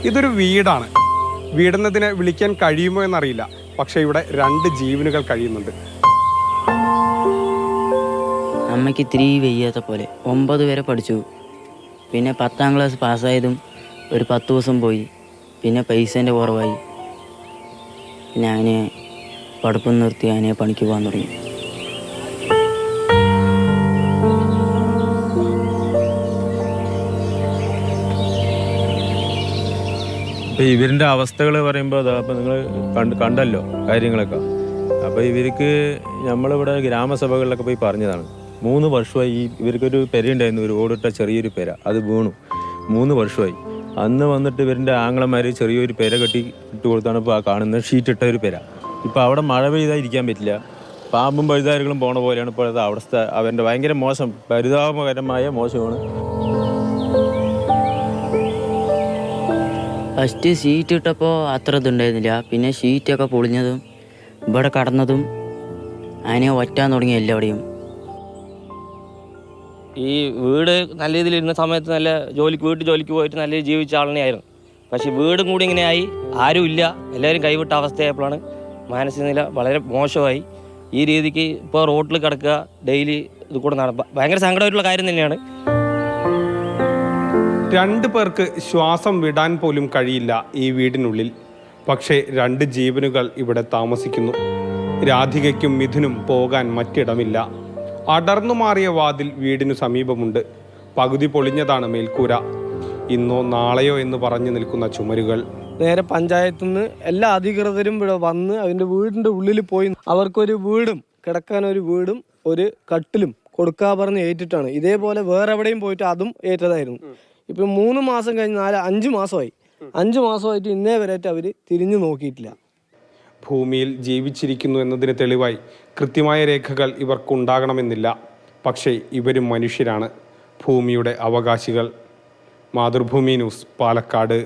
ഇതൊരു വീടാണ്. വീടെന്നതിനെ വിളിക്കാൻ കഴിയുമോ എന്നറിയില്ല. പക്ഷേ ഇവിടെ 2 ജീവനുകൾ കഴിയുന്നുണ്ട്. അമ്മയ്ക്ക് ഇത്തിരി വയ്യാത്ത പോലെ 9 വരെ പഠിച്ചു. പിന്നെ 10ാം ക്ലാസ് പാസ്സായതും ഒരു 10 ദിവസം പോയി. പിന്നെ പൈസേൻ്റെ കുറവായി. പിന്നെ അങ്ങനെ പഠിപ്പം നിർത്തി അങ്ങനെ പണിക്ക് പോകാൻ തുടങ്ങി. അപ്പോൾ ഇവരിൻ്റെ അവസ്ഥകൾ പറയുമ്പോൾ അതാ അപ്പോൾ നിങ്ങൾ കണ്ടല്ലോ കാര്യങ്ങളൊക്കെ. അപ്പോൾ ഇവർക്ക് നമ്മളിവിടെ ഗ്രാമസഭകളിലൊക്കെ പോയി പറഞ്ഞതാണ്. 3 വർഷമായി ഇവർക്കൊരു പെരയുണ്ടായിരുന്നു, ഒരു ഓടിട്ട ചെറിയൊരു പെര, അത് വീണു. 3 വർഷമായി. അന്ന് വന്നിട്ട് ഇവരിൻ്റെ ആങ്ങളമാർ ചെറിയൊരു പെര കെട്ടി ഇട്ട് കൊടുത്താണ് ഇപ്പോൾ ആ കാണുന്ന ഷീറ്റിട്ട ഒരു പെര. ഇപ്പോൾ അവിടെ മഴ പെയ്താൽ ഇരിക്കാൻ പറ്റില്ല. പാമ്പും പഴുതാരുകളും പോണ പോലെയാണ് ഇപ്പോഴത്തെ അവസ്ഥ. അവൻ്റെ ഭയങ്കര മോശം, പരിതാപകരമായ മോശമാണ്. ഫസ്റ്റ് ഷീറ്റ് ഇട്ടപ്പോൾ അത്ര ഇതുണ്ടായിരുന്നില്ല. പിന്നെ ഷീറ്റൊക്കെ പൊളിഞ്ഞതും ഇവിടെ കടന്നതും അതിനെ ഒറ്റാൻ തുടങ്ങി എല്ലാവിടെയും. ഈ വീട് നല്ല രീതിയിൽ ഇരുന്ന സമയത്ത് നല്ല വീട്ടു ജോലിക്ക് പോയിട്ട് നല്ല ജീവിച്ച ആളിനെയായിരുന്നു. പക്ഷേ വീടും കൂടി ഇങ്ങനെയായി, ആരുമില്ല, എല്ലാവരും കൈവിട്ട അവസ്ഥയായപ്പോഴാണ് മാനസിക നില വളരെ മോശമായി. ഈ രീതിക്ക് ഇപ്പോൾ റോഡിൽ കിടക്കുക, ഡെയിലി ഇത് കൂടെ ഭയങ്കര സങ്കടമായിട്ടുള്ള കാര്യം തന്നെയാണ്. 2 പേർക്ക് ശ്വാസം വിടാൻ പോലും കഴിയില്ല ഈ വീടിനുള്ളിൽ. പക്ഷേ 2 ജീവനുകൾ ഇവിടെ താമസിക്കുന്നു. രാധികയ്ക്കും മിഥുനും പോകാൻ മറ്റിടമില്ല. അടർന്നു മാറിയ വാതിൽ വീടിനു സമീപമുണ്ട്. പകുതി പൊളിഞ്ഞതാണ് മേൽക്കൂര. ഇന്നോ നാളെയോ എന്ന് പറഞ്ഞു നിൽക്കുന്ന ചുമരുകൾ. നേരെ പഞ്ചായത്തിൽ നിന്ന് എല്ലാ അധികൃതരും ഇവിടെ വന്ന് അതിൻ്റെ വീടിൻ്റെ ഉള്ളിൽ പോയി അവർക്കൊരു വീടും കിടക്കാനൊരു വീടും ഒരു കട്ടിലും കൊടുക്കാൻ പറഞ്ഞ് ഏറ്റിട്ടാണ്. ഇതേപോലെ വേറെ എവിടെയും പോയിട്ട് അതും ഏറ്റതായിരുന്നു. ഇപ്പം 3 മാസം കഴിഞ്ഞ് 5 മാസമായി. 5 മാസമായിട്ട് ഇന്നേ വരെയായിട്ട് അവർ തിരിഞ്ഞു നോക്കിയിട്ടില്ല. ഭൂമിയിൽ ജീവിച്ചിരിക്കുന്നു എന്നതിന് തെളിവായി കൃത്യമായ രേഖകൾ ഇവർക്കുണ്ടാകണമെന്നില്ല. പക്ഷേ ഇവരും മനുഷ്യരാണ്, ഭൂമിയുടെ അവകാശികൾ. മാതൃഭൂമി ന്യൂസ്, പാലക്കാട്.